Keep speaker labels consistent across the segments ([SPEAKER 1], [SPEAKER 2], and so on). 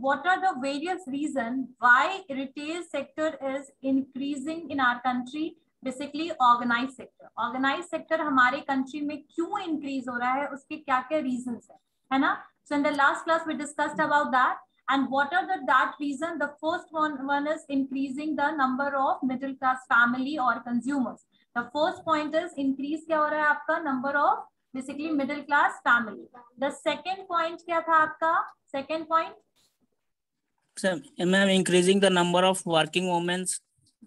[SPEAKER 1] what are the various reasons why retail sector is increasing in our country? Basically organise sector हमारे country में क्यों increase हो रहा है, उसके क्या क्या रीजंस है ना. So in the last class we discussed about that. And what are that reason? The first one is increasing the number of middle class family or consumers. The first point is increase क्या हो रहा है आपका, number of basically middle class family. The second point क्या था आपका, second point?
[SPEAKER 2] Ma'am, increasing the number of working women.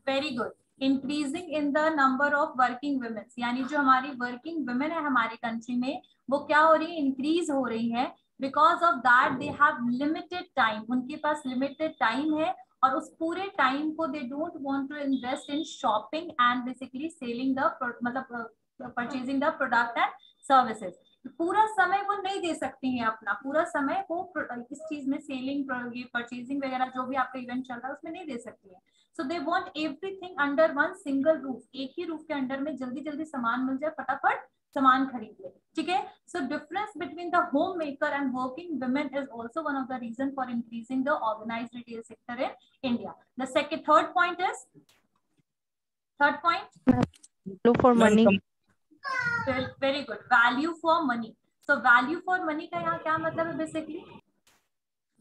[SPEAKER 1] Very good. Increasing in the number of working women, यानी जो हमारी working women है हमारे कंट्री में वो क्या हो रही है, इंक्रीज हो रही है. Because of that they have limited time, उनके पास लिमिटेड टाइम है और उस पूरे टाइम को they don't want to invest in shopping and basically selling the मतलब purchasing the product and services. पूरा समय वो नहीं दे सकती हैं, अपना पूरा समय वो इस चीज में सेलिंग परचेजिंग वगैरह जो भी आपका इवेंट चल रहा है उसमें नहीं दे सकती है. So they want everything under one single roof, एक ही रूफ के अंडर में जल्दी जल्दी सामान मिल जाए, फटाफट सामान खरीद ले. ठीक है. So difference between the home maker and working women is also one of the reason for increasing the organised retail sector in India. The second third point is
[SPEAKER 3] value for money.
[SPEAKER 1] Very good, value for money. So value for money का यहाँ क्या मतलब है, basically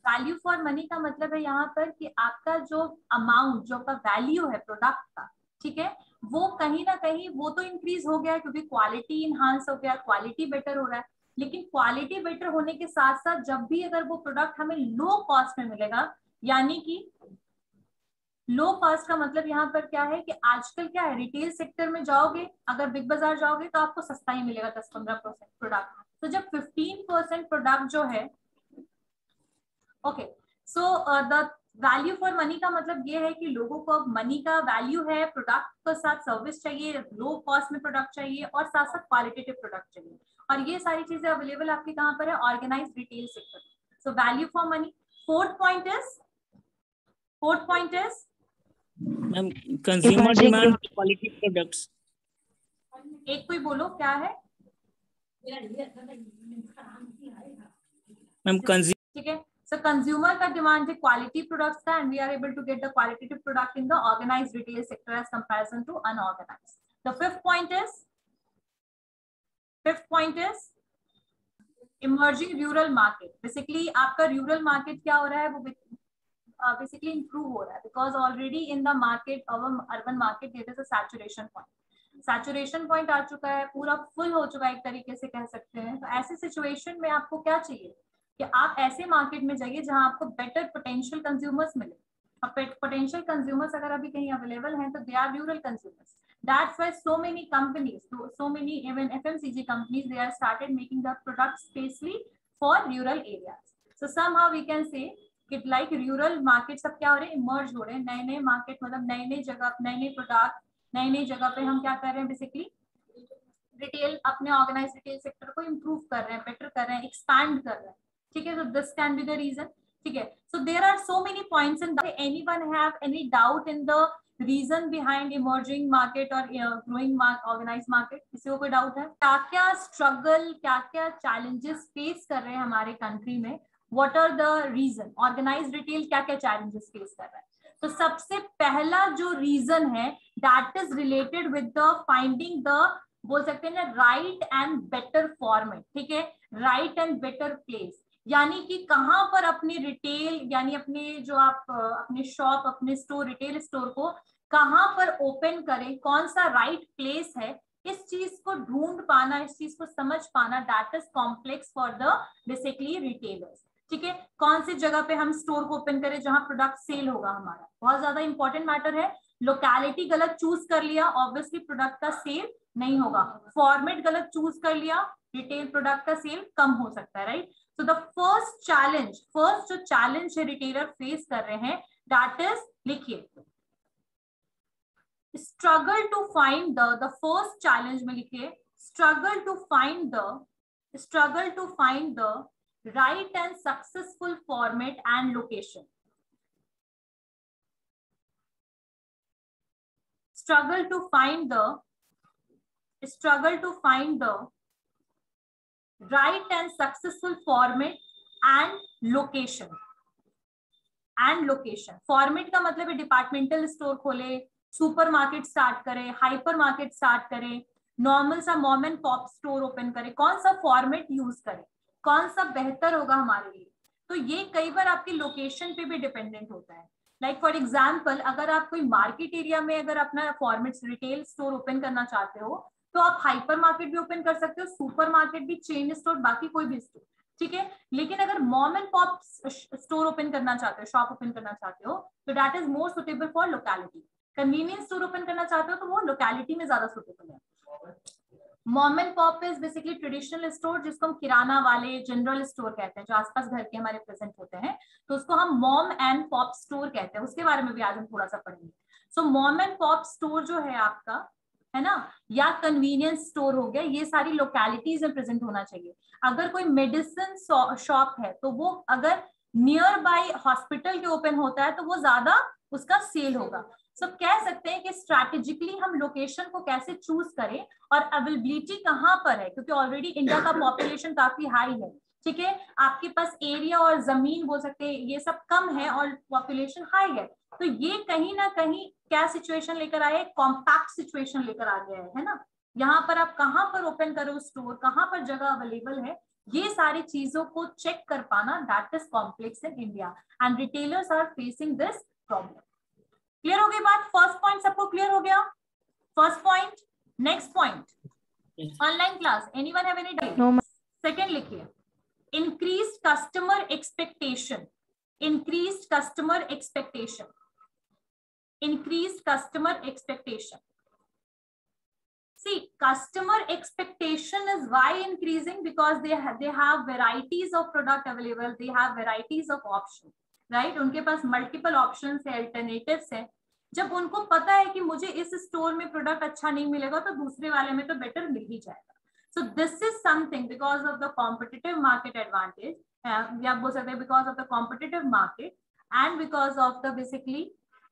[SPEAKER 1] value for money का मतलब है यहाँ पर कि आपका जो अमाउंट, जो आपका वैल्यू है प्रोडक्ट का, ठीक है, वो कहीं ना कहीं वो तो इंक्रीज हो गया क्योंकि क्वालिटी इनहांस हो गया, क्वालिटी बेटर हो रहा है. लेकिन क्वालिटी बेटर होने के साथ साथ जब भी अगर वो प्रोडक्ट हमें लो कॉस्ट में मिलेगा, यानी कि लो कॉस्ट का मतलब यहाँ पर क्या है कि आजकल क्या है, रिटेल सेक्टर में जाओगे, अगर बिग बाजार जाओगे तो आपको सस्ता ही मिलेगा 10-15% प्रोडक्ट. तो जब 15% प्रोडक्ट जो है, okay, so the value for money का मतलब ये है कि लोगों को अब मनी का वैल्यू है, प्रोडक्ट के साथ सर्विस चाहिए, लो कॉस्ट में प्रोडक्ट चाहिए और साथ साथ क्वालिटेटिव प्रोडक्ट चाहिए. और ये सारी चीजें अवेलेबल आपकी कहाँ पर है, organised retail sector. So value for money. Fourth point is
[SPEAKER 2] consumer demand quality products.
[SPEAKER 1] एक कोई बोलो क्या है
[SPEAKER 2] मैम,
[SPEAKER 1] ठीक है. So consumer का डिमांड है क्वालिटी प्रोडक्ट्स का, and we are able to get the qualitative product in the organized retail sector as comparison to unorganized. The fifth point is emerging rural market. Basically आपका rural market क्या हो रहा है, वो basically improve हो रहा है because already in the market, our urban market, there is a saturation point. Saturation point आ चुका है, पूरा फुल हो चुका है एक तरीके से कह सकते हैं. तो ऐसे सिचुएशन में आपको क्या चाहिए कि आप ऐसे मार्केट में जाइए जहां आपको बेटर पोटेंशियल कंज्यूमर्स मिले. अब पोटेंशियल कंज्यूमर्स अगर अभी कहीं अवेलेबल हैं तो they are rural consumers. That's why so many companies, so many even FMCG companies, they are started making the products specially for rural areas. So somehow we can say कि like rural market सब क्या हो रहे हैं, emerge हो रहे हैं. नए नए मार्केट मतलब नए नए जगह, नए नए प्रोडक्ट, नई नई जगह पे हम क्या कर रहे हैं, बेसिकली रिटेल, अपने ऑर्गेनाइज रिटेल सेक्टर को इंप्रूव कर रहे हैं, बेटर कर रहे हैं, एक्सपैंड कर रहे हैं. ठीक है. So this can be the reason. ठीक है. So there are so many points in that. Anyone have any doubt in the reason behind emerging market और ग्रोइंग ऑर्गेनाइज मार्केट? किसी को कोई डाउट है? क्या क्या स्ट्रगल, क्या क्या चैलेंजेस फेस कर रहे हैं हमारे कंट्री में? What are the reason? Organise retail क्या क्या चैलेंजेस फेस कर रहा है? तो सबसे पहला जो रीजन है that is related with the finding the, बोल सकते हैं ना, राइट एंड बेटर फॉर्मेट. ठीक है. राइट एंड बेटर प्लेस, यानी कि कहां पर अपनी रिटेल, यानी अपने जो आप अपने शॉप, अपने स्टोर, रिटेल स्टोर को कहां पर ओपन करें, कौन सा राइट प्लेस है, इस चीज को ढूंढ पाना, इस चीज को समझ पाना, that is complex for the basically retailers. ठीक है. कौन सी जगह पे हम स्टोर को ओपन करें जहां प्रोडक्ट सेल होगा हमारा, बहुत ज्यादा इंपॉर्टेंट मैटर है. लोकेलिटी गलत चूज कर लिया, ऑब्वियसली प्रोडक्ट का सेल नहीं होगा. फॉर्मेट गलत चूज कर लिया, रिटेल प्रोडक्ट का सेल कम हो सकता है. राइट. सो द फर्स्ट जो चैलेंज है रिटेलर फेस कर रहे हैं, दैट इज, लिखिए, struggle to find the first challenge में लिखिए, struggle to find the right and successful format and location. Struggle to find the right and successful format and location. And location. Format का मतलब है departmental store खोले, supermarket start करे, hyper market start करे, normal सा mom and pop store open करे, कौन सा फॉर्मेट यूज करे, कौन सा बेहतर होगा हमारे लिए। तो ये कई बार आपकी लोकेशन पे भी डिपेंडेंट होता है। लाइक फॉर एग्जाम्पल, अगर आप कोई मार्केट एरिया में अगर अपना फॉर्मेट रिटेल स्टोर ओपन करना चाहते हो तो आप हाइपर मार्केट भी ओपन कर सकते हो, सुपर मार्केट भी, चेन स्टोर, बाकी कोई भी स्टोर, ठीक है। लेकिन अगर mom and pop store open करना चाहते हो, शॉप ओपन करना चाहते हो, तो that is more suitable for locality. Convenience store open करना चाहते हो तो वो लोकेलिटी में ज्यादा सुटेबल है। Mom and pop is basically traditional store, जिसको हम किराना वाले जनरल स्टोर कहते हैं, जो आसपास घर के हमारे प्रेजेंट होते हैं, तो उसको हम मॉम एंड पॉप स्टोर कहते हैं। उसके बारे में भी आज हम थोड़ा सा पढ़ेंगे। So mom and pop store जो है आपका, है ना, या कन्वीनियंस स्टोर हो गया, ये सारी लोकेलिटीज में प्रेजेंट होना चाहिए। अगर कोई मेडिसिन शॉप है तो वो अगर नियर बाय हॉस्पिटल के ओपन होता है तो वो ज्यादा उसका सेल होगा। सब कह सकते हैं कि स्ट्रैटेजिकली हम लोकेशन को कैसे चूज करें और अवेलेबिलिटी कहाँ पर है, क्योंकि ऑलरेडी इंडिया का पॉपुलेशन काफी हाई है, ठीक है। आपके पास एरिया और जमीन बोल सकते हैं ये सब कम है और पॉपुलेशन हाई है, तो ये कहीं ना कहीं क्या सिचुएशन लेकर आए, कॉम्पैक्ट सिचुएशन लेकर आ गया है ना। यहाँ पर आप कहाँ पर ओपन करो स्टोर, कहाँ पर जगह अवेलेबल है, ये सारी चीजों को चेक कर पाना, that is complex in India and retailers are facing this problem. Clear हो गई बात? फर्स्ट पॉइंट सबको क्लियर हो गया? First point. Next point, online class, anyone have any doubt?
[SPEAKER 3] No,
[SPEAKER 1] second लिखिए, increased customer expectation, increased customer expectation, increased customer expectation. See, customer expectation is why increasing, because they have varieties of product available, they have varieties of options, right? उनके पास multiple options है, alternatives है। जब उनको पता है कि मुझे इस स्टोर में प्रोडक्ट अच्छा नहीं मिलेगा तो दूसरे वाले में तो बेटर मिल ही जाएगा। So this is something because of the competitive market advantage, या बोल सकते हैं because of the competitive market and because of the basically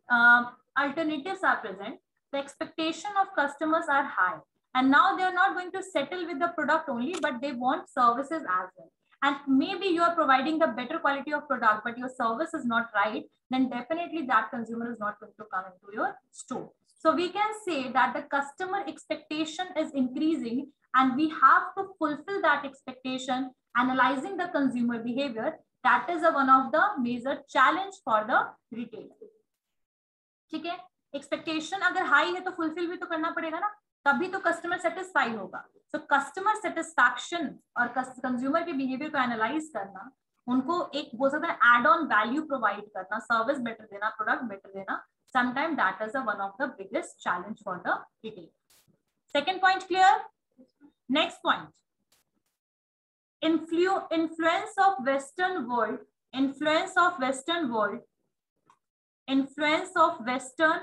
[SPEAKER 1] alternatives are present, the expectation of customers are high, and now they are not going to settle with the product only, but they want services as well. And maybe you are providing the better quality of product, but your service is not right, then definitely that consumer is not going to come into your store. So we can say that the customer expectation is increasing, and we have to fulfill that expectation, analyzing the consumer behavior. That is one of the major challenge for the retailer. ठीक है, expectation अगर high है तो fulfil भी तो करना पड़ेगा ना, तभी तो कस्टमर सेटिस्फाई होगा। सो कस्टमर सेटिस्फैक्शन और कंज्यूमर के बिहेवियर को एनालाइज करना, उनको एक बोल सकते हैं एड ऑन वैल्यू प्रोवाइड करना, सर्विस बेटर देना, प्रोडक्ट बेटर देना, sometime that is one of the biggest challenge for the retailer. Second point clear? Next point, influence of western world, influence of western world, influence of western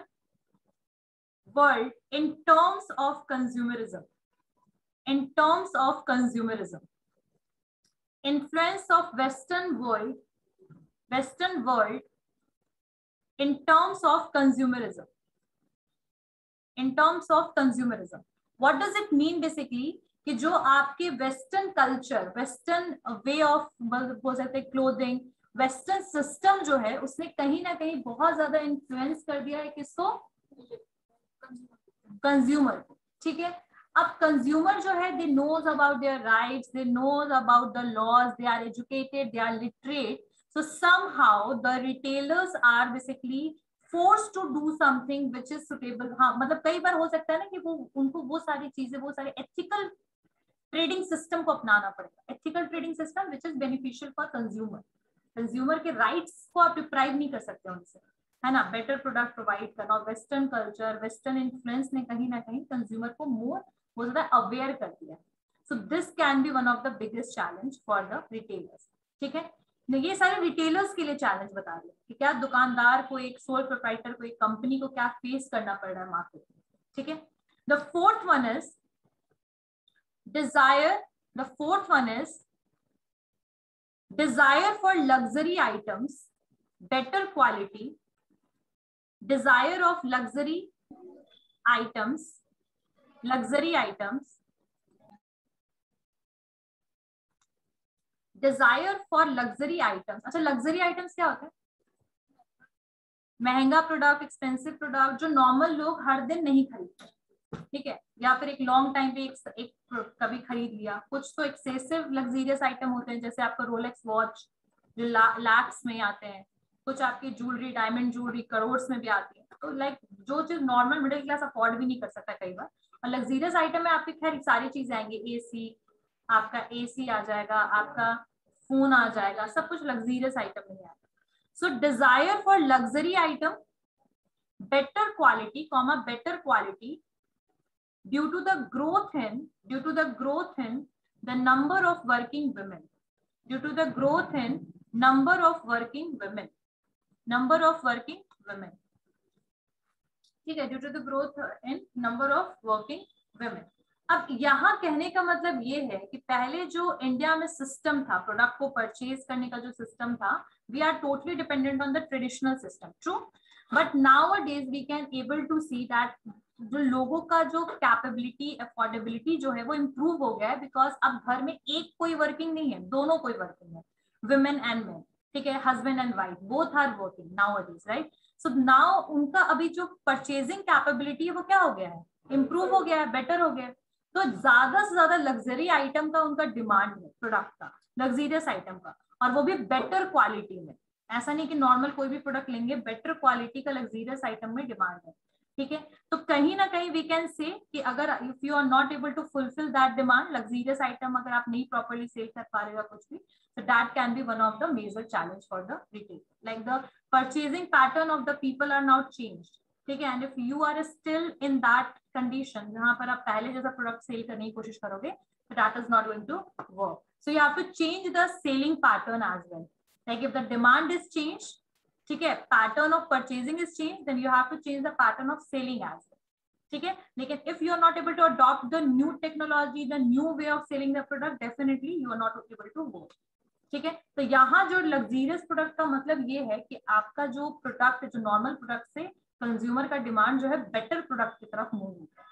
[SPEAKER 1] world in terms of consumerism, in terms of consumerism, influence of western world in terms of consumerism, in terms of consumerism. What does it mean basically? कि जो आपके western culture, western way of बोल सकते हैं clothing, western system जो है उसने कहीं ना कहीं बहुत ज्यादा इन्फ्लुएंस कर दिया है किसको? कंज्यूमर को, ठीक है। अब कंज्यूमर जो है they knows about their rights, they knows about the laws, they are educated, they are literate, so somehow the retailers are basically forced to do something which is suitable. हाँ, मतलब कई बार हो सकता है ना कि वो उनको वो सारी चीजें, वो सारे एथिकल ट्रेडिंग सिस्टम को अपनाना पड़ेगा, ethical trading system which is beneficial for consumer. Consumer के राइट्स को आप डिप्राइव नहीं कर सकते उनसे, है ना। बेटर प्रोडक्ट प्रोवाइड करना, और वेस्टर्न कल्चर, वेस्टर्न इन्फ्लुएंस ने कहीं ना कहीं कंज्यूमर को मोर बहुत ज्यादा अवेयर कर दिया। सो this can B one of the biggest challenge for the retailers, ठीक है। ये सारे रिटेलर्स के लिए चैलेंज बता रहे कि क्या दुकानदार को, एक सोल प्रोप्राइटर को, एक कंपनी को क्या फेस करना पड़ रहा है मार्केट में, ठीक है। The fourth one is desire, the fourth one is desire for luxury items, better quality, desire of luxury items, desire for luxury items. अच्छा, luxury items क्या होता है? महंगा प्रोडक्ट, एक्सपेंसिव प्रोडक्ट जो नॉर्मल लोग हर दिन नहीं खरीदते, ठीक है, या फिर एक लॉन्ग टाइम पे एक कभी खरीद लिया। कुछ तो एक्सेसिव लग्जरियस आइटम होते हैं, जैसे आपका रोलेक्स वॉच जो लाख्स में आते हैं, कुछ आपकी ज्वेलरी, डायमंड ज्वेलरी करोड़ में भी आती है। तो लाइक जो चीज नॉर्मल मिडिल क्लास अफोर्ड भी नहीं कर सकता कई बार, और लग्जरियस आइटम में आपकी खैर सारी चीजें आएंगी, एसी, आपका एसी आ जाएगा, आपका फोन आ जाएगा, सब कुछ लग्जरियस आइटम में आएगा। सो desire for luxury item, better quality, better quality due to the growth in the number of working women, due to the growth in number of working women, ठीक है, due to the growth in number of working women। अब यहाँ कहने का मतलब ये है कि पहले जो इंडिया में सिस्टम था प्रोडक्ट को परचेज करने का, जो सिस्टम था, we are totally dependent on the traditional system, true. But nowadays we can able to see that जो लोगों का जो कैपेबिलिटी, अफोर्डेबिलिटी जो है वो इम्प्रूव हो गया है, बिकॉज अब घर में एक कोई वर्किंग नहीं है, दोनों कोई वर्किंग है, वुमेन एंड मेन, ठीक है, husband and wife both are working nowadays, right. So now उनका अभी जो परचेजिंग कैपेबिलिटी है वो क्या हो गया है, इम्प्रूव हो गया है, बेटर हो गया है। तो ज्यादा से ज्यादा लग्जरी आइटम का उनका डिमांड है, प्रोडक्ट का, लग्जरियस आइटम का, और वो भी बेटर क्वालिटी में। ऐसा नहीं कि नॉर्मल कोई भी प्रोडक्ट लेंगे, बेटर क्वालिटी का लग्जरियस आइटम में डिमांड है, ठीक है। तो कहीं ना कहीं वी कैन से कि अगर if you are not able to fulfil that demand, luxurious item अगर आप नहीं प्रॉपर्ली सेल कर पा रहे हो कुछ भी, so that can be one of the major challenge for the retail, like the purchasing pattern of the people are now changed, ठीक है। And if you are still in that condition जहां पर आप पहले जैसा प्रोडक्ट सेल करने की कोशिश करोगे, तो that is not going to work. So you have to change the selling pattern as well, like if the demand is change, ठीक है, pattern of purchasing is change, then you have to change the pattern of selling as well, ठीक है। लेकिन if you are not able to adopt the new technology, the new way of selling the product, definitely you are not able to work, ठीक है। तो यहाँ जो luxurious product का मतलब ये है कि आपका जो प्रोडक्ट, जो नॉर्मल प्रोडक्ट से कंज्यूमर का डिमांड जो है बेटर प्रोडक्ट की तरफ मूव होता है।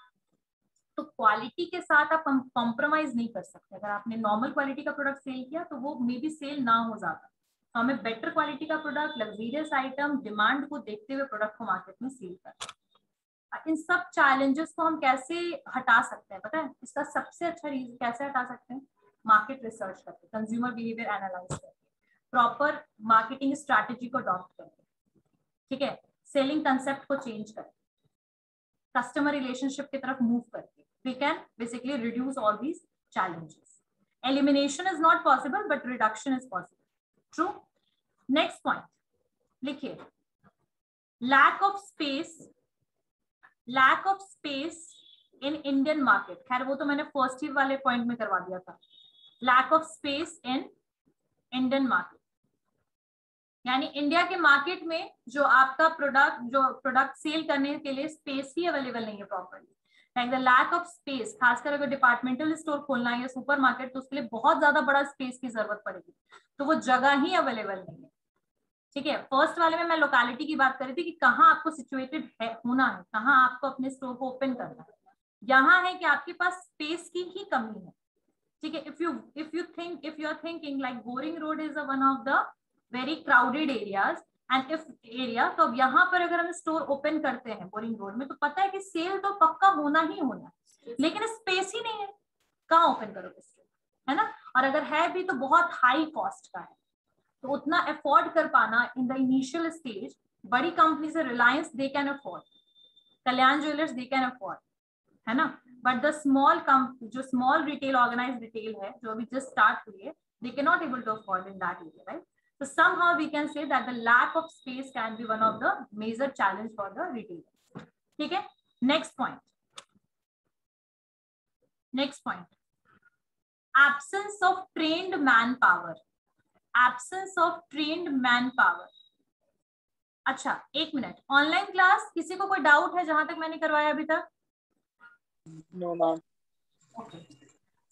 [SPEAKER 1] तो क्वालिटी के साथ आप कॉम्प्रोमाइज नहीं कर सकते। अगर आपने नॉर्मल क्वालिटी का प्रोडक्ट सेल किया तो वो मे बी सेल ना हो जाता, तो हमें बेटर क्वालिटी का प्रोडक्ट, लग्जरियस आइटम, डिमांड को देखते हुए प्रोडक्ट को मार्केट में सेल करना। इन सब चैलेंजेस को हम कैसे हटा सकते हैं, पता है इसका सबसे अच्छा रीजन कैसे हटा सकते हैं, मार्केट रिसर्च करके, कंज्यूमर बिहेवियर एनालाइज करके, प्रॉपर मार्केटिंग स्ट्रैटेजी को अडॉप्ट करके, ठीक है, सेलिंग कंसेप्ट को चेंज करके, कस्टमर रिलेशनशिप की तरफ मूव करके, we can basically reduce all these challenges. Elimination is not possible, but reduction is possible. True. Next point, लिखिए, lack of space in Indian market. खैर वो तो मैंने फर्स्ट ही वाले पॉइंट में करवा दिया था, lack of space in Indian market, यानी इंडिया के मार्केट में जो आपका प्रोडक्ट सेल करने के लिए स्पेस ही अवेलेबल नहीं है properly, like the lack of space. खासकर अगर डिपार्टमेंटल स्टोर खोलना है या सुपर मार्केट, तो उसके लिए बहुत ज्यादा बड़ा स्पेस की जरूरत पड़ेगी, तो वो जगह ही अवेलेबल नहीं है, ठीक है। फर्स्ट वाले में मैं लोकेलिटी की बात कर रही थी कि कहाँ आपको सिचुएटेड है, होना है, कहाँ आपको अपने स्टोर को ओपन करना है। यहाँ है कि आपके पास स्पेस की ही कमी है, ठीक है। If you are thinking like boring road is one of the very crowded areas and if area, तो अब यहाँ पर अगर हम स्टोर ओपन करते हैं बोरिंग रोड में, तो पता है कि सेल तो पक्का होना ही होना है, लेकिन स्पेस ही नहीं है, कहाँ ओपन करोगे स्टोर, है ना। और अगर है भी तो बहुत हाई कॉस्ट का है, तो उतना अफोर्ड कर पाना इन द इनिशियल स्टेज, बड़ी कंपनी से Reliance they can afford, Kalyan Jewellers they can afford, है ना। बट द जो स्मॉल रिटेल, ऑर्गेनाइज रिटेल है, जो अभी जस्ट स्टार्ट हुई है, they can not able to afford in that area, right. So somehow we can say that the lack of space can be one of the major challenge for the retailers. ठीक है, next point, absence of trained manpower. अच्छा एक minute, online class किसी को कोई doubt है जहां तक मैंने करवाया अभी तक?
[SPEAKER 2] No, ma'am.
[SPEAKER 1] Okay.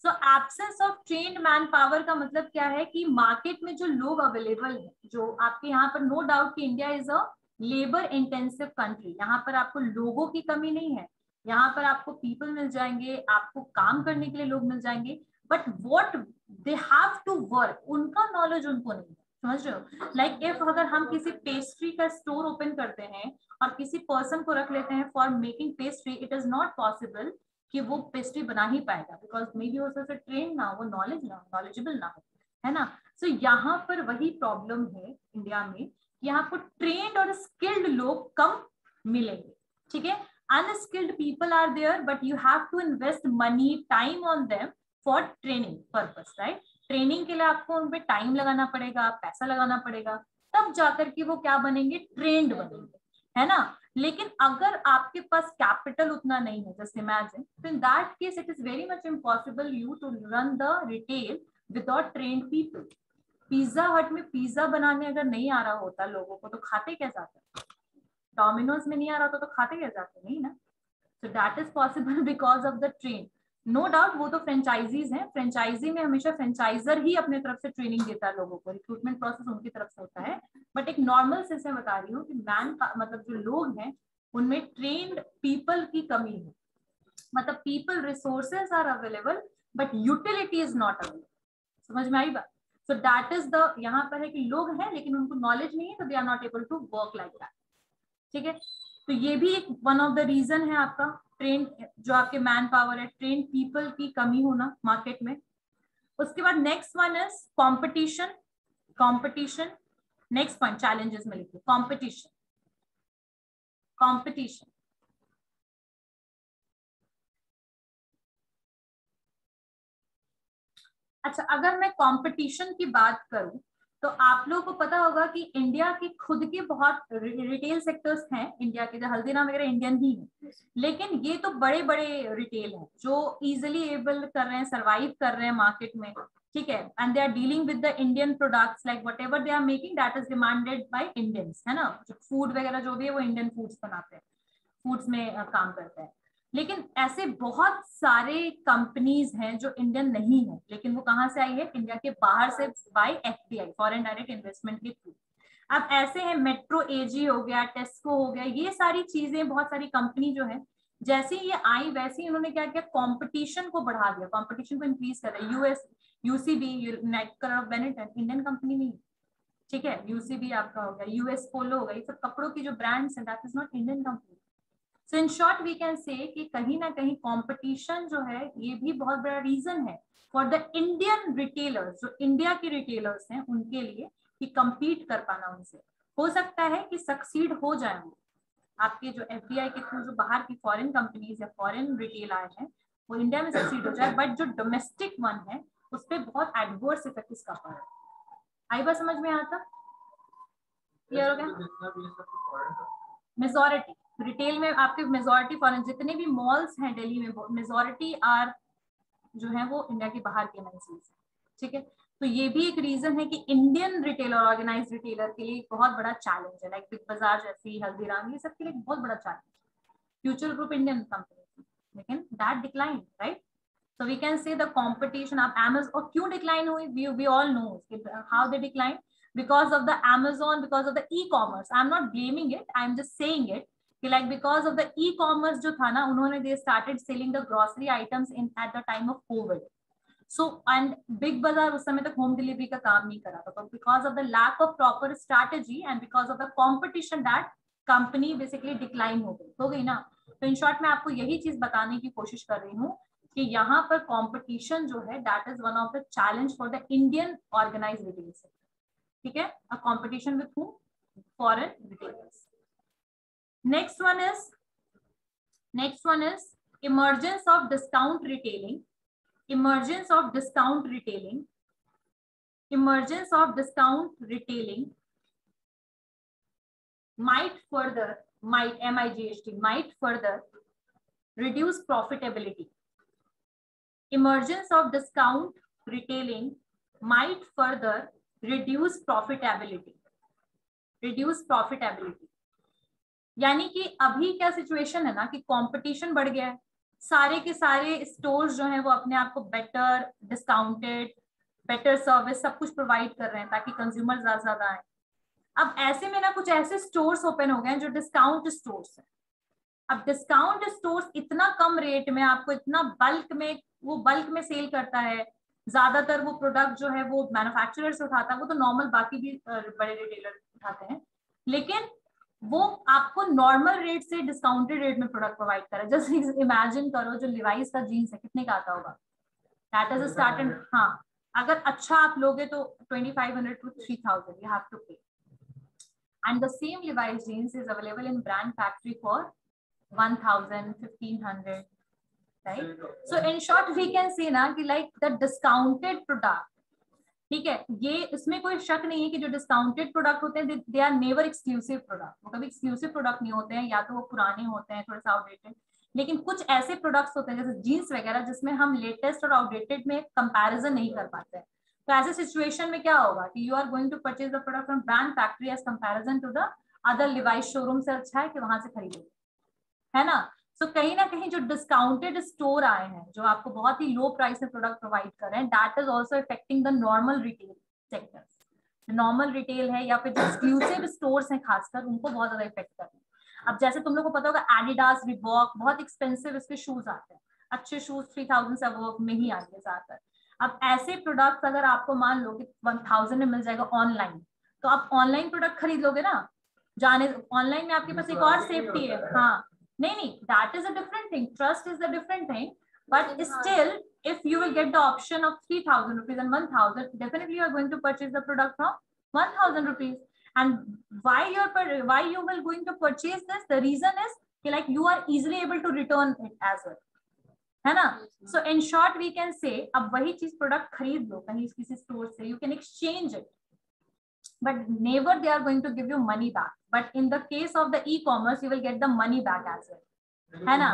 [SPEAKER 1] So absence of trained man power का मतलब क्या है कि मार्केट में जो लोग अवेलेबल है, जो आपके यहाँ पर, नो डाउट कि India is a labour intensive country, यहाँ पर आपको लोगों की कमी नहीं है, यहाँ पर आपको पीपल मिल जाएंगे, आपको काम करने के लिए लोग मिल जाएंगे, but what they have to work, उनका नॉलेज उनको नहीं है, समझ रहे हो? लाइक इफ अगर हम किसी पेस्ट्री का स्टोर ओपन करते हैं और किसी पर्सन को रख लेते हैं for making pastry, it is not possible कि वो पेस्ट्री बना ही पाएगा, बिकॉज मे बी वो सबसे ट्रेन ना हो, नॉलेजेबल ना हो, है ना? सो यहाँ पर वही प्रॉब्लम है इंडिया में कि यहाँ पर ट्रेन्ड और स्किल्ड लोग कम मिलेंगे, ठीक है? Unskilled people are there, but you have to invest money, time on them for training purpose, right? Training के लिए आपको उन पे टाइम लगाना पड़ेगा, पैसा लगाना पड़ेगा, तब जाकर के वो क्या बनेंगे, ट्रेंड बनेंगे, है ना? लेकिन अगर आपके पास कैपिटल उतना नहीं है, जस्ट इमेजिन, तो in that case it is very much impossible you to run the retail without trained people. Pizza Hut में पिज्जा बनाने अगर नहीं आ रहा होता लोगों को, तो खाते क्या जाते? डोमिनोज में नहीं आ रहा होता तो खाते क्या जाते? नहीं ना। So that is possible because of the train. No doubt वो तो फ्रेंचाइजीज हैं, फ्रेंचाइजी में हमेशा फ्रेंचाइजर ही अपने तरफ से ट्रेनिंग देता है लोगों को, रिक्रूटमेंट प्रोसेस उनकी तरफ से होता है। बट एक नॉर्मल से बता रही हूँ कि मैन मतलब जो लोग हैं उनमें ट्रेन्ड पीपल की कमी है, मतलब people resources are available but utility is not available. समझ में आई बात? सो दैट इज द, यहाँ पर है कि लोग हैं लेकिन उनको नॉलेज नहीं है, तो they are not able to work like that, ठीक है? तो ये भी एक वन ऑफ द रीजन है आपका ट्रेन, जो आपके मैन पावर है, ट्रेन पीपल की कमी होना मार्केट में। उसके बाद next one is competition. Competition next point, challenges में लिखिए कंपटीशन। कंपटीशन, अच्छा अगर मैं कंपटीशन की बात करूं तो आप लोगों को पता होगा कि इंडिया के खुद के बहुत रिटेल सेक्टर्स हैं इंडिया के, जो हल्दीराम वगैरह इंडियन ही है, लेकिन ये तो बड़े बड़े रिटेल हैं जो इजिली एबल कर रहे हैं, सर्वाइव कर रहे हैं मार्केट में, ठीक है? And they are dealing with the Indian products, like whatever they are making that is demanded by Indians, है ना? जो फूड वगैरह जो भी है वो इंडियन फूड्स बनाते हैं, फूड्स में काम करते हैं। लेकिन ऐसे बहुत सारे कंपनीज हैं जो इंडियन नहीं है, लेकिन वो कहाँ से आई है? इंडिया के बाहर से, by FDI, foreign direct investment के थ्रू। अब ऐसे हैं मेट्रो एजी हो गया, टेस्को हो गया, ये सारी चीजें, बहुत सारी कंपनी जो है, जैसे ही ये आई वैसे ही इन्होंने क्या किया, कंपटीशन को बढ़ा दिया, कंपटीशन को इंक्रीज कर दिया। US UCB, United colour of Benetton, Indian company नहीं, ठीक है? यूसीबी आपका हो गया, यूएस पोलो हो गया, ये सब कपड़ों की जो ब्रांड्स हैं, that is not Indian company. So in short we can say कि कहीं ना कहीं कंपटीशन जो है ये भी बहुत बड़ा रीजन है फॉर द इंडियन रिटेलर्स, जो इंडिया के रिटेलर्स हैं उनके लिए, कि compete कर पाना उनसे। हो सकता है कि सक्सीड हो जाए वो, आपके जो एफडीआई के थ्रू जो बाहर की फॉरेन कंपनीज या फॉरेन रिटेल आए हैं वो इंडिया में सक्सीड हो जाए, बट जो डोमेस्टिक वन है उस पर बहुत एडवर्स इफेक्ट इसका पड़ रहा है। आई बात समझ में? आता क्लियर हो गया? मेजॉरिटी रिटेल में आपके, मेजॉरिटी फॉरेन, जितने भी मॉल्स हैं दिल्ली में, मेजॉरिटी आर जो है वो इंडिया के बाहर के एमएनसीज, ठीक है? तो ये भी एक रीजन है कि इंडियन रिटेलर, ऑर्गेनाइज्ड रिटेलर के लिए बहुत बड़ा चैलेंज है, लाइक बिग बाजार जैसी, हल्दीराम, ये सब के लिए बहुत बड़ा challenge. Future group Indian company, लेकिन that decline, right? So we can say the competition of Amazon, और क्यों डिक्लाइन हुई, we all know how they decline, because of the Amazon, because of the e-commerce. I'm not blaming it, I'm just saying it कि like because of the e-commerce जो था ना, उन्होंने they started selling the grocery items in at the time of COVID. So and Big Bazaar उस समय तक home delivery का काम नहीं करा था, तो because of the lack of proper strategy and because of the competition that company basically decline हो गई ना। तो इन शॉर्ट मैं आपको यही चीज बताने की कोशिश कर रही हूँ कि यहाँ पर कंपटीशन जो है that is one of the challenge for the Indian organised retail sector, ठीक है? A competition with whom? Foreign retailers. Next one is emergence of discount retailing. Emergence of discount retailing, emergence of discount retailing might further, might further reduce profitability. Emergence of discount retailing might further reduce profitability. यानी कि अभी क्या situation है ना कि competition बढ़ गया है, सारे के सारे स्टोर्स जो हैं वो अपने आप को बेटर डिस्काउंटेड, बेटर सर्विस सब कुछ प्रोवाइड कर रहे हैं ताकि कंज्यूमर ज्यादा आए। अब ऐसे में ना कुछ ऐसे स्टोर्स ओपन हो गए हैं जो डिस्काउंट स्टोर्स हैं। अब डिस्काउंट स्टोर्स इतना कम रेट में आपको इतना बल्क में, वो बल्क में सेल करता है, ज्यादातर वो प्रोडक्ट जो है वो मैन्युफैक्चरर से उठाता है, वो तो नॉर्मल बाकी भी बड़े रिटेलर उठाते हैं, लेकिन वो आपको नॉर्मल रेट से डिस्काउंटेड रेट में प्रोडक्ट प्रोवाइड कर रहा है। जस्ट इमेजिन करो जो लिवाइस का जीन्स है कितने का आता होगा, दैट इज स्टार्टेड, हाँ अगर अच्छा आप लोगे तो 2500 to 3000 you have to pay, and the same Levi's jeans is available in brand factory for 1000 1500, right? So in short we can say ना कि like the discounted product, ठीक है, ये इसमें कोई शक नहीं है कि जो डिस्काउंटेड प्रोडक्ट होते हैं they are never exclusive product, वो कभी एक्सक्लूसिव प्रोडक्ट नहीं होते हैं, या तो वो पुराने होते हैं थोड़ा सा आउटडेटेड, लेकिन कुछ ऐसे प्रोडक्ट्स होते हैं जैसे जीन्स वगैरह जिसमें हम लेटेस्ट और आउटडेटेड में कंपैरिजन नहीं कर पाते हैं। तो ऐसे सिचुएशन में क्या होगा कि you are going to purchase the product from brand factory as comparison to the other Levi's showroom से अच्छा है कि वहां से खरीदो, है ना। सो कहीं ना कहीं जो डिस्काउंटेड स्टोर आए हैं जो आपको बहुत ही लो प्राइस में प्रोडक्ट प्रोवाइड कर रहे हैं, that is also effecting the normal retail sector. Normal retail है या फिर जो एक्सक्लूसिव स्टोर्स हैं खासकर, उनको बहुत ज्यादा इफेक्ट कर रहे हैं। अब जैसे तुम लोग को पता होगा एडिडास, रिबॉक, बहुत एक्सपेंसिव इसके शूज आते हैं, अच्छे शूज 3000 से अबव में ही आते हैं ज्यादातर। अब ऐसे प्रोडक्ट्स अगर आपको मान लो कि 1000 में मिल जाएगा ऑनलाइन, तो आप ऑनलाइन प्रोडक्ट खरीद लोगे ना, जाने ऑनलाइन में आपके पास एक और सेफ्टी है, हाँ नहीं, that is a different thing, trust is a different thing, but still if you will get the option of 3000 rupees and 1000, definitely you are going to purchase the product from 1000 rupees. And why you will going to purchase this, the reason is like you are easily able to return it as well, है ना। So in short we can say अब वही चीज product खरीद लो कहीं किसी store से, you can exchange it, but never they are going to give you money back, but in the case of the e-commerce you will get the money back as well, है ना,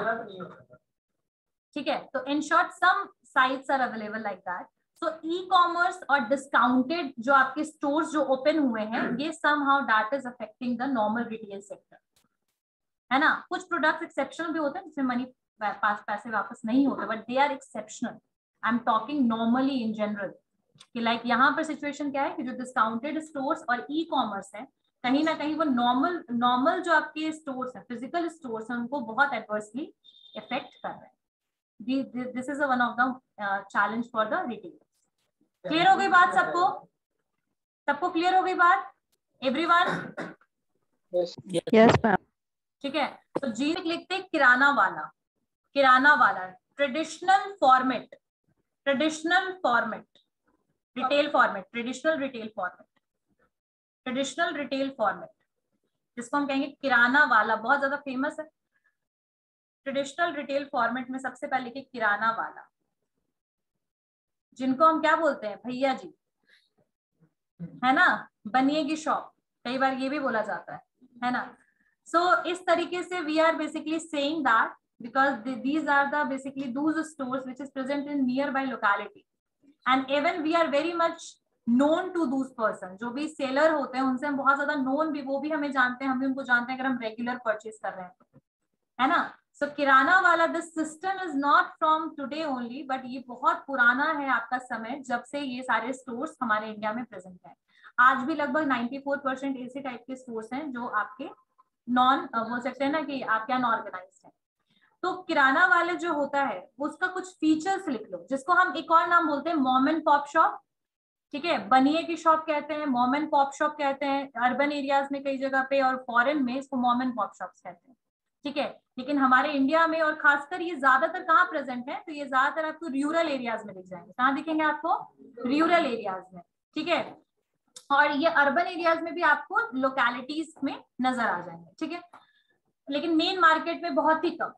[SPEAKER 1] ठीक है। तो in short some sites are available like that. So e-commerce और discounted जो आपके stores जो open हुए हैं, ये somehow that is affecting the normal retail sector, है ना। कुछ products exceptional भी होते हैं जिसमें मनी पैसे वापस नहीं होते, but they are exceptional. I'm talking normally in general कि लाइक यहाँ पर सिचुएशन क्या है कि जो डिस्काउंटेड स्टोर्स और ई कॉमर्स है, कहीं ना कहीं वो नॉर्मल जो आपके स्टोर्स हैं, फिजिकल स्टोर्स हैं, उनको बहुत एडवर्सली इफेक्ट कर रहे हैं। This is one of the challenge for the retail. Clear हो गई बात सबको? सबको क्लियर हो गई बात? एवरीवन?
[SPEAKER 3] Yes, ma'am.
[SPEAKER 1] ठीक है। तो जी लिखते किराना वाला, किराना वाला traditional format, traditional format, retail format, traditional retail format, traditional retail format, जिसको हम कहेंगे किराना वाला, बहुत ज्यादा फेमस है। ट्रेडिशनल रिटेल फॉर्मेट में सबसे पहले लिखे किराना वाला, जिनको हम क्या बोलते हैं, भैया जी, है ना, बनिए की शॉप, कई बार ये भी बोला जाता है ना। सो इस तरीके से we are basically saying that because these are the basically those stores which is present in nearby locality, and even we are very much known to those person, जो भी सेलर होते हैं उनसे हम बहुत ज्यादा नोन भी, वो भी हमें जानते हैं, हम भी उनको जानते हैं अगर हम रेगुलर परचेज कर रहे हैं, है ना। सो किराना वाला this system is not from today only, but ये बहुत पुराना है आपका समय, जब से ये सारे स्टोर्स हमारे इंडिया में प्रेजेंट है। आज भी लगभग 94% ऐसे टाइप के स्टोर्स हैं जो आपके नॉन बोल सकते हैं ना कि आपके अनऑर्गेनाइज्ड है। तो किराना वाले जो होता है उसका कुछ फीचर्स लिख लो, जिसको हम एक और नाम बोलते हैं मॉम एंड पॉप शॉप, ठीक है, बनिए की शॉप कहते हैं, मॉम एंड पॉप शॉप कहते हैं अर्बन एरियाज में कई जगह पे, और फॉरेन में इसको मॉम एंड पॉप शॉप्स कहते हैं, ठीक है। लेकिन हमारे इंडिया में और खासकर ये ज्यादातर कहाँ प्रेजेंट है, तो ये ज्यादातर आपको रूरल एरियाज में दिख जाएंगे। कहाँ दिखेंगे आपको? रूरल एरियाज में, ठीक है। और ये अर्बन एरियाज में भी आपको लोकेलिटीज में नजर आ जाएंगे, ठीक है। लेकिन मेन मार्केट में बहुत ही कम,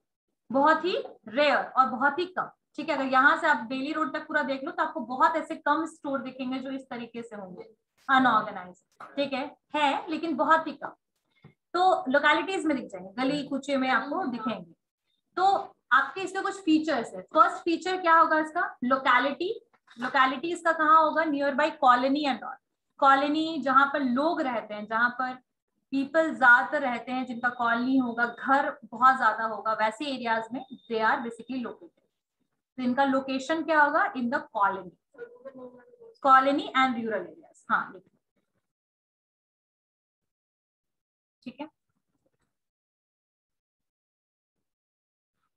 [SPEAKER 1] बहुत ही रेयर और बहुत ही कम, ठीक है। अगर यहाँ से आप बेली रोड तक पूरा देख लो तो आपको बहुत ऐसे कम स्टोर दिखेंगे जो इस तरीके से होंगे अनऑर्गेनाइज, ठीक है लेकिन बहुत ही कम। तो लोकेलिटीज में दिख जाएंगे, गली कूचे में आपको दिखेंगे। तो आपके इसके कुछ फीचर्स है। फर्स्ट फीचर क्या होगा इसका? लोकेलिटी। लोकेलिटी इसका कहाँ होगा? Near by colony and all. Colony जहां पर लोग रहते हैं, जहां पर पीपल ज्यादातर रहते हैं, जिनका कॉलोनी होगा, घर बहुत ज्यादा होगा, वैसे एरियाज में दे आर बेसिकली लोकेटेड। तो इनका लोकेशन क्या होगा? In the colony, colony and rural areas. हाँ लिखिए, ठीक है।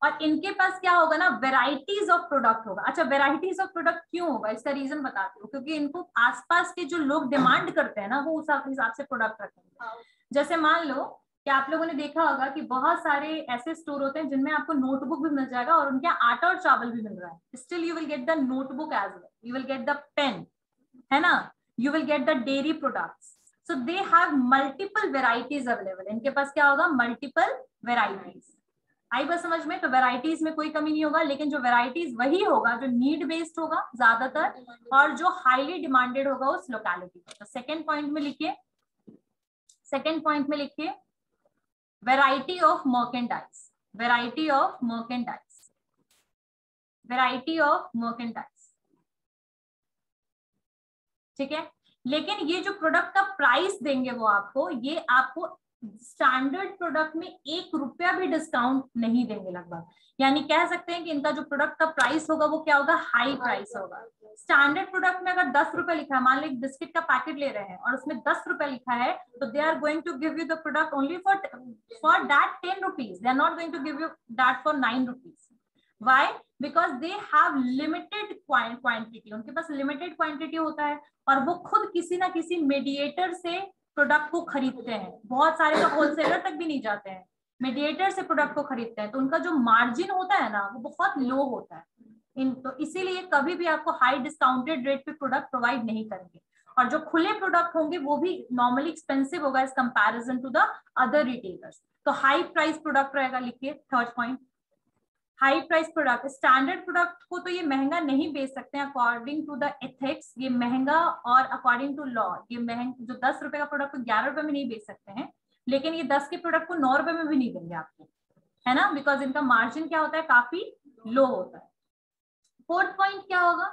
[SPEAKER 1] और इनके पास क्या होगा ना, वेराइटीज ऑफ प्रोडक्ट होगा। अच्छा, वेराइटीज ऑफ प्रोडक्ट क्यों होगा, इसका रीजन बताती हूँ। क्योंकि इनको आसपास के जो लोग डिमांड करते हैं ना, वो उस हिसाब से प्रोडक्ट रखेंगे। जैसे मान लो कि आप लोगों ने देखा होगा कि बहुत सारे ऐसे स्टोर होते हैं जिनमें आपको नोटबुक भी मिल जाएगा और उनके यहाँ आटा और चावल भी मिल रहा है, still you will get the notebook as well, you will get the pen, है ना, you will get the dairy products. So they have multiple varieties available, इनके पास क्या होगा, मल्टीपल वेराइटीज। आई बात समझ में? तो वेराइटीज में कोई कमी नहीं होगा, लेकिन जो वेराइटीज वही होगा जो नीड बेस्ड होगा ज्यादातर, और जो हाईली डिमांडेड होगा उस लोकेलिटी पर। तो सेकेंड पॉइंट में लिखिए, सेकेंड पॉइंट में लिखिए variety of merchandise, variety of merchandise, variety of merchandise. ठीक है, लेकिन ये जो प्रोडक्ट का प्राइस देंगे वो आपको, ये आपको स्टैंडर्ड प्रोडक्ट में 1 रुपया भी डिस्काउंट नहीं देंगे लगभग। यानी कह सकते हैं कि इनका जो प्रोडक्ट का प्राइस होगा वो क्या होगा, हाई प्राइस होगा। स्टैंडर्ड प्रोडक्ट में अगर 10 रुपए लिखा है, मान लो एक बिस्किट का पैकेट ले रहे हैं और उसमें 10 रुपए लिखा है, तो they are going to give you the product only for that 10 rupees, they are not going to give you that for 9 rupees. Why? Because they have limited quantity, उनके पास लिमिटेड क्वांटिटी होता है और वो खुद किसी ना किसी मीडिएटर से प्रोडक्ट को खरीदते हैं। बहुत सारे तो होलसेलर तक भी नहीं जाते हैं, मीडिएटर से प्रोडक्ट को खरीदते हैं, तो उनका जो मार्जिन होता है ना वो बहुत लो होता है। तो इसीलिए कभी भी आपको हाई डिस्काउंटेड रेट पे प्रोडक्ट प्रोवाइड नहीं करेंगे। और जो खुले प्रोडक्ट होंगे वो भी नॉर्मली एक्सपेंसिव होगा as comparison to the other retailers. तो हाई प्राइस प्रोडक्ट रहेगा, लिखिए third point, high price product. Standard product को तो ये महंगा नहीं बेच सकते हैं अकॉर्डिंग टू द एथिक्स, ये महंगा, और अकॉर्डिंग टू लॉ ये महंगा, जो 10 रुपए का प्रोडक्ट को 11 रुपए में नहीं बेच सकते हैं, लेकिन ये 10 के प्रोडक्ट को 9 रुपए में भी नहीं देंगे आपको, है ना, बिकॉज इनका मार्जिन क्या होता है, काफी लो होता है। फोर्थ पॉइंट क्या होगा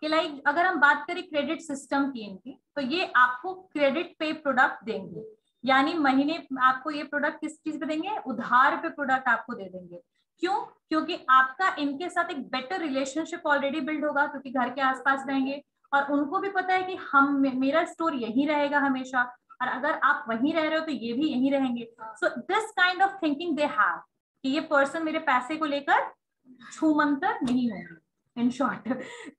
[SPEAKER 1] कि लाइक अगर हम बात करें क्रेडिट सिस्टम की इनकी, तो ये आपको क्रेडिट पे प्रोडक्ट देंगे, यानी महीने आपको ये प्रोडक्ट किस चीज पे देंगे, उधार पे प्रोडक्ट आपको दे देंगे। क्यों? क्योंकि आपका इनके साथ एक बेटर रिलेशनशिप ऑलरेडी बिल्ड होगा, क्योंकि घर के आसपास रहेंगे और उनको भी पता है कि हम, मेरा स्टोर यही रहेगा हमेशा, और अगर आप वहीं रह रहे हो तो ये भी यहीं रहेंगे। So this kind of thinking they have कि ये पर्सन मेरे पैसे को लेकर छूमंतर नहीं होंगे, इन शॉर्ट।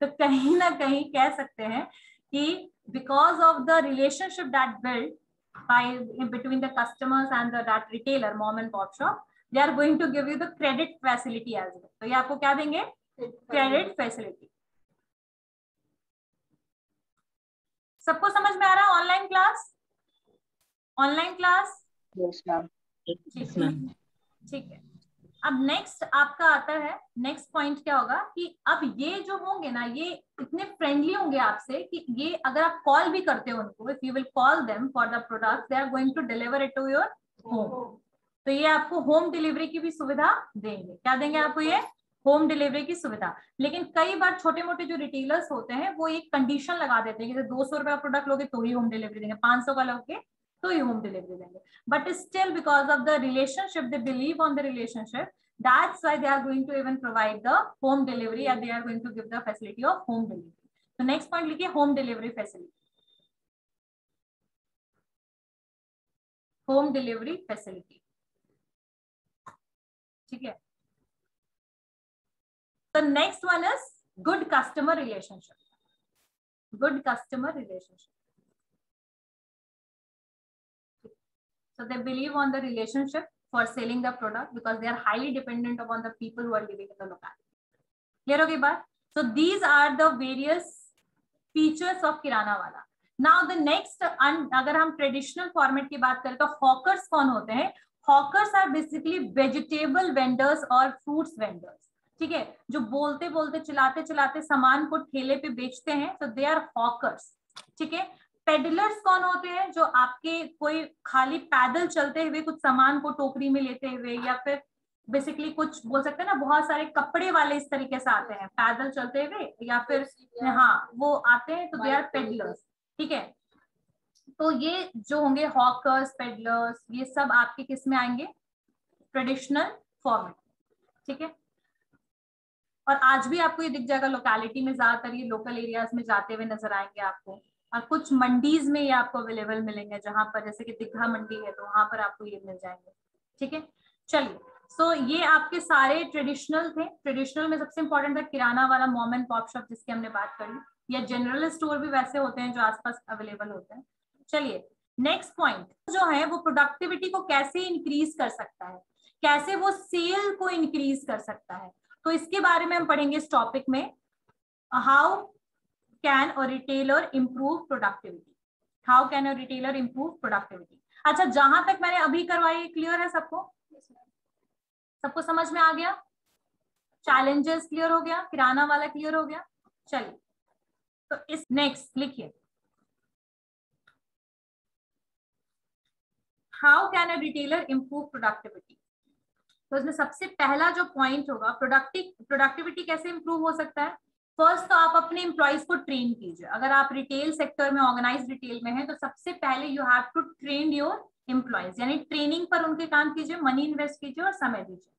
[SPEAKER 1] तो कहीं ना कहीं कह सकते हैं कि because of the relationship that build by between the customers and that retailer, mom and pop shop, they are going to give you the credit facility as well. तो ये आपको क्या देंगे, क्रेडिट फैसिलिटी। सबको समझ में आ रहा है? Online class, online class,
[SPEAKER 2] Yes, ma'am.
[SPEAKER 1] ठीक है। अब नेक्स्ट आपका आता है, नेक्स्ट पॉइंट क्या होगा कि अब ये जो होंगे ना, ये इतने फ्रेंडली होंगे आपसे कि ये अगर आप कॉल भी करते हो उनको, if you will call them for the product, they are going to deliver it to your home. तो ये आपको होम डिलीवरी की भी सुविधा देंगे। क्या देंगे आपको? ये होम डिलीवरी की सुविधा। लेकिन कई बार छोटे मोटे जो रिटेलर्स होते हैं वो एक कंडीशन लगा देते हैं कि 200 रुपए का प्रोडक्ट लोगे तो ही होम डिलीवरी देंगे, 500 का लोगे तो ही होम डिलीवरी देंगे। But still because of the relationship, they believe on the relationship, that's why they are going to even provide the home delivery and they are going to give the facility of home delivery. So next point लिखिए, home delivery facility, home delivery facility, ठीक है। The next one is good customer relationship, good customer relationship. So they believe on the relationship for selling the product because they are highly dependent upon the people who are living in the locality. Clear होगी बात? So these are the various features of किराना वाला. Now the next, अगर हम traditional format की बात करें तो hawkers कौन होते हैं? Hawkers are basically vegetable vendors और फ्रूट्स वेंडर्स, ठीक है, जो बोलते बोलते चलाते चलाते सामान को ठेले पे बेचते हैं, तो दे आर हॉकर्स, ठीक है। पेडलर्स कौन होते हैं? जो आपके कोई खाली पैदल चलते हुए कुछ सामान को टोकरी में लेते हुए, या फिर बेसिकली कुछ बोल सकते हैं ना, बहुत सारे कपड़े वाले इस तरीके से आते हैं पैदल चलते हुए, या फिर हाँ वो आते हैं, तो दे आर पेडलर्स, ठीक है। तो ये जो होंगे हॉकर्स, पेडलर्स, ये सब आपके किस में आएंगे? ट्रेडिशनल फॉर्मेट, ठीक है। और आज भी आपको ये दिख जाएगा लोकेलिटी में, ज्यादातर ये लोकल एरियाज में जाते हुए नजर आएंगे आपको, और कुछ मंडीज में ये आपको अवेलेबल मिलेंगे, जहां पर जैसे कि दीघा मंडी है तो वहां पर आपको ये मिल जाएंगे, ठीक है। चलिए, सो ये आपके सारे ट्रेडिशनल थे। ट्रेडिशनल में सबसे इंपॉर्टेंट था किराना वाला, मॉम एंड पॉप शॉप जिसकी हमने बात करी, या जनरल स्टोर भी वैसे होते हैं जो आसपास अवेलेबल होते हैं। चलिए नेक्स्ट पॉइंट जो है वो प्रोडक्टिविटी को कैसे इंक्रीज कर सकता है, कैसे वो सेल को इंक्रीज कर सकता है, तो इसके बारे में हम पढ़ेंगे इस टॉपिक में। How can a retailer improve productivity, how can a retailer improve productivity. अच्छा, जहां तक मैंने अभी करवाई क्लियर है सबको? सबको समझ में आ गया? चैलेंजेस क्लियर हो गया, किराना वाला क्लियर हो गया। चलिए तो इस नेक्स्ट लिखिए, how can a retailer improve productivity. तो इसमें सबसे पहला जो पॉइंट होगा, प्रोडक्टिविटी कैसे इंप्रूव हो सकता है। फर्स्ट तो आप अपने एम्प्लॉइज को ट्रेन कीजिए। अगर आप रिटेल सेक्टर में, ऑर्गेनाइज रिटेल में है, तो सबसे पहले you have to train your employees, यानी ट्रेनिंग पर उनके काम कीजिए, मनी इन्वेस्ट कीजिए और समय दीजिए।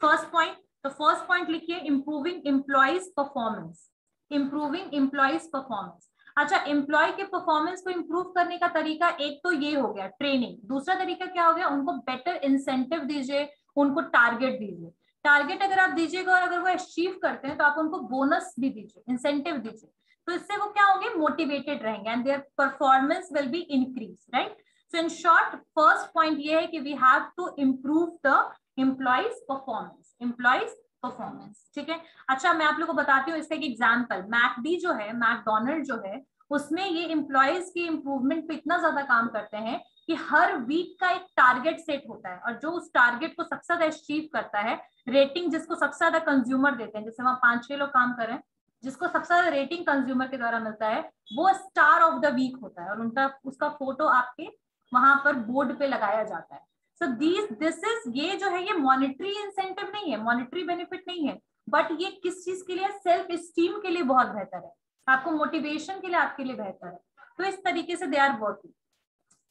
[SPEAKER 1] फर्स्ट पॉइंट, तो फर्स्ट पॉइंट लिखिए improving employees performance, improving employees performance. अच्छा, एम्प्लॉय के परफॉर्मेंस को इंप्रूव करने का तरीका एक तो ये हो गया ट्रेनिंग, दूसरा तरीका क्या हो गया, उनको बेटर इंसेंटिव दीजिए, उनको टारगेट दीजिए। टारगेट अगर आप दीजिएगा और अगर वो अचीव करते हैं तो आप उनको बोनस भी दीजिए, इंसेंटिव दीजिए, तो इससे वो क्या होंगे, मोटिवेटेड रहेंगे and their performance will be increase, right. So in short first point ये है कि we have to improve the employees performance, employees performance, ठीक है। अच्छा, मैं आप लोगों को बताती हूँ इसका एक एग्जाम्पल। मैकडी जो है, मैकडोनल्ड जो है, उसमें ये एम्प्लॉइज की इंप्रूवमेंट पे इतना ज्यादा काम करते हैं कि हर वीक का एक टारगेट सेट होता है, और जो उस टारगेट को सबसे ज्यादा अचीव करता है, रेटिंग जिसको सबसे ज्यादा कंज्यूमर देते हैं, जैसे वहां 5-6 लोग काम कर रहे हैं, जिसको सबसे ज्यादा रेटिंग कंज्यूमर के द्वारा मिलता है, वो स्टार ऑफ द वीक होता है, और उनका उसका फोटो आपके वहां पर बोर्ड पे लगाया जाता है। सो दिस इज, ये जो है ये मॉनेटरी इंसेंटिव नहीं है, मॉनेटरी बेनिफिट नहीं है, बट ये किस चीज के लिए, सेल्फ स्टीम के लिए बहुत बेहतर है, आपको मोटिवेशन के लिए, आपके लिए बेहतर है। तो इस तरीके से दे आर वर्किंग।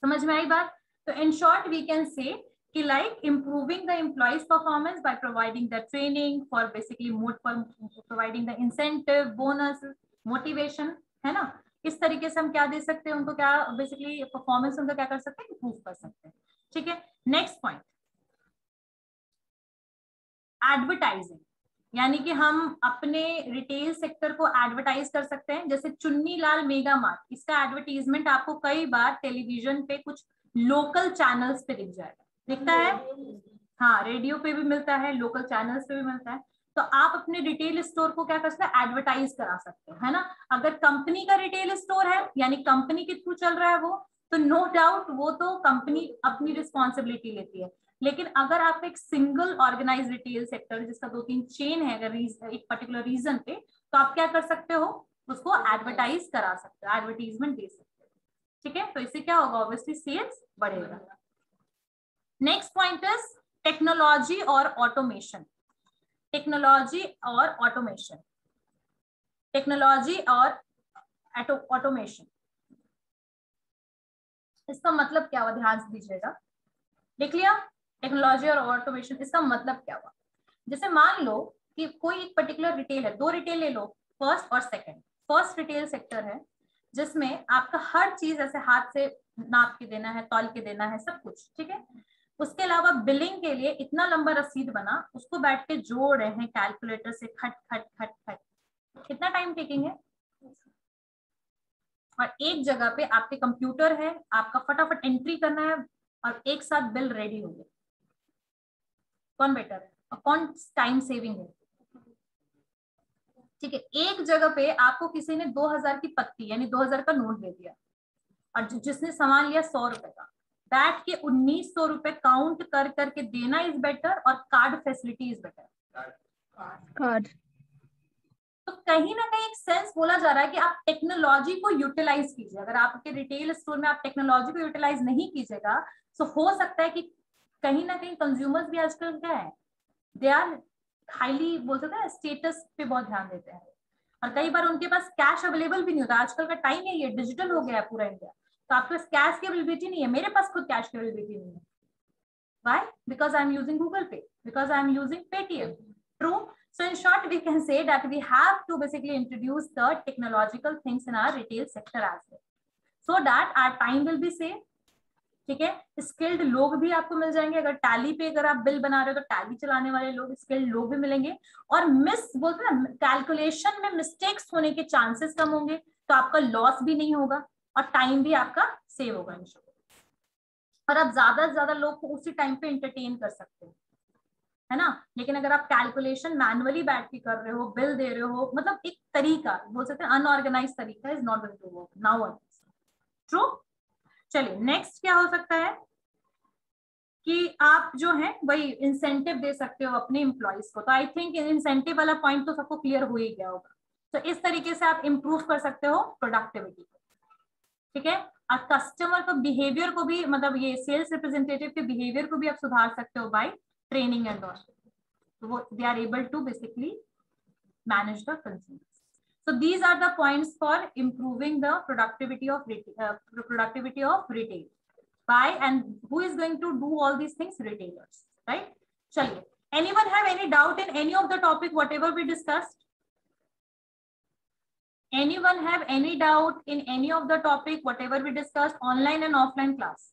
[SPEAKER 1] समझ में आई बात? तो इन शॉर्ट वी कैन से कि like improving the employees performance by providing the training for basically providing the incentive, bonus, motivation, है ना। इस तरीके से हम क्या दे सकते हैं उनको, क्या बेसिकली परफॉर्मेंस उनका क्या कर सकते हैं, इंप्रूव कर सकते हैं, ठीक है। नेक्स्ट पॉइंट, एडवर्टाइजिंग, यानी कि हम अपने रिटेल सेक्टर को एडवर्टाइज कर सकते हैं। जैसे चुन्नी लाल मेगा मार्ट, इसका एडवर्टीजमेंट आपको कई बार टेलीविजन पे कुछ लोकल चैनल्स पे दिख जाएगा, दिखता है, हाँ, रेडियो पे भी मिलता है, लोकल चैनल्स पे भी मिलता है। तो आप अपने रिटेल स्टोर को क्या कर सकते हैं, एडवर्टाइज करा सकते हैं, है ना। अगर कंपनी का रिटेल स्टोर है, यानी कंपनी के थ्रू चल रहा है वो, तो नो डाउट वो तो कंपनी अपनी रिस्पॉन्सिबिलिटी लेती है। लेकिन अगर आप एक सिंगल ऑर्गेनाइज रिटेल सेक्टर जिसका 2-3 चेन है, अगर एक पर्टिकुलर रीजन पे, तो आप क्या कर सकते हो, उसको एडवर्टाइज करा सकते हो, एडवर्टीजमेंट दे सकते हो, ठीक है। तो इससे क्या होगा, ऑब्वियसली सेल्स बढ़ेगा। नेक्स्ट पॉइंट इज टेक्नोलॉजी और ऑटोमेशन, टेक्नोलॉजी और ऑटोमेशन, टेक्नोलॉजी और ऑटोमेशन, इसका मतलब क्या हुआ, ध्यान से दीजिएगा, लिख लिया, टेक्नोलॉजी और ऑटोमेशन, इसका मतलब क्या हुआ। जैसे मान लो कि कोई एक पर्टिकुलर रिटेल है, 2 रिटेल ले लो, फर्स्ट और सेकंड। फर्स्ट रिटेल सेक्टर है जिसमें आपका हर चीज ऐसे हाथ से नाप के देना है, तौल के देना है, सब कुछ, ठीक है। उसके अलावा बिलिंग के लिए इतना लंबा रसीद बना, उसको बैठ के जोड़ रहे हैं कैलकुलेटर से, खट खट खट खट, कितना टाइम टेकिंग है। और एक जगह पे आपके कंप्यूटर है, आपका फटाफट एंट्री करना है और एक साथ बिल रेडी हो गया, कौन बेटर है और कौन टाइम सेविंग है, ठीक है। एक जगह पे आपको किसी ने 2000 की पत्ती यानी 2000 का नोट दे दिया, और जिसने सामान लिया 100 रुपए का, बैठ के 1900 रुपए काउंट कर करके देना इज बेटर, और card facility is better,
[SPEAKER 3] card.
[SPEAKER 1] तो कहीं ना कहीं एक सेंस बोला जा रहा है कि आप टेक्नोलॉजी को यूटिलाइज कीजिए। अगर आपके रिटेल स्टोर में आप टेक्नोलॉजी को यूटिलाइज नहीं कीजिएगा, तो हो सकता है कि कहीं ना कहीं कंज्यूमर्स भी आजकल क्या है, दे आर हाईली, बोल सकते हैं स्टेटस पे बहुत ध्यान देते हैं, और कई बार उनके पास कैश अवेलेबल भी नहीं होता। आजकल का टाइम है, ये डिजिटल हो गया है पूरा इंडिया, तो आपके पास कैश की अवेलेबिलिटी नहीं है, मेरे पास खुद कैश की अवेलेबिलिटी नहीं है। Why? Because I'm using Google Pay, because I'm using Paytm. True. So in short, we can say that we have to basically introduce the technological things in our retail sector as well, so that our time will be saved. ठीक है, skilled लोग भी आपको मिल जाएंगे, अगर tally पे अगर आप बिल बना रहे हो तो टैली चलाने वाले लोग, स्किल्ड लोग भी मिलेंगे। और मिस बोलते हैं ना, कैलकुलेशन में मिस्टेक्स होने के चांसेस कम होंगे, तो आपका लॉस भी नहीं होगा और टाइम भी आपका सेव होगा और आप ज्यादा से ज्यादा लोग को उसी टाइम पे एंटरटेन कर सकते हो, है ना। लेकिन अगर आप कैलकुलेशन मैनुअली बैठ के कर रहे हो, बिल दे रहे हो, मतलब एक तरीका बोल सकते हैं अनऑर्गेनाइज तरीका is not going to work now. True. चलिए नेक्स्ट क्या हो सकता है कि आप जो है वही इंसेंटिव दे सकते हो अपने एम्प्लॉइज को। तो आई थिंक इंसेंटिव वाला पॉइंट तो सबको क्लियर हो ही गया होगा। तो इस तरीके से आप इंप्रूव कर सकते हो प्रोडक्टिविटी को, ठीक है। और कस्टमर को बिहेवियर को भी, मतलब ये सेल्स रिप्रेजेंटेटिव के बिहेवियर को भी आप सुधार सकते हो बाय ट्रेनिंग एंड ऑल। तो वो they are able to basically manage the consumers. So these are the points for improving the productivity of retail. By and who is going to do all these things? Retailers, right? चलिए, anyone have any doubt in any of the topic whatever we discussed? Anyone have any doubt in any of the topic whatever we discussed? Online and offline class,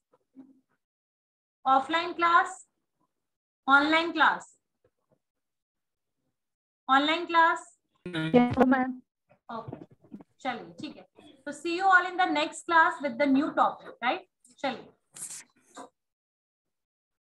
[SPEAKER 1] offline class, online class, online class.
[SPEAKER 3] Yes, ma'am.
[SPEAKER 1] Okay, चलिए ठीक है। So see you all in the next class with the new topic, right? चलिए।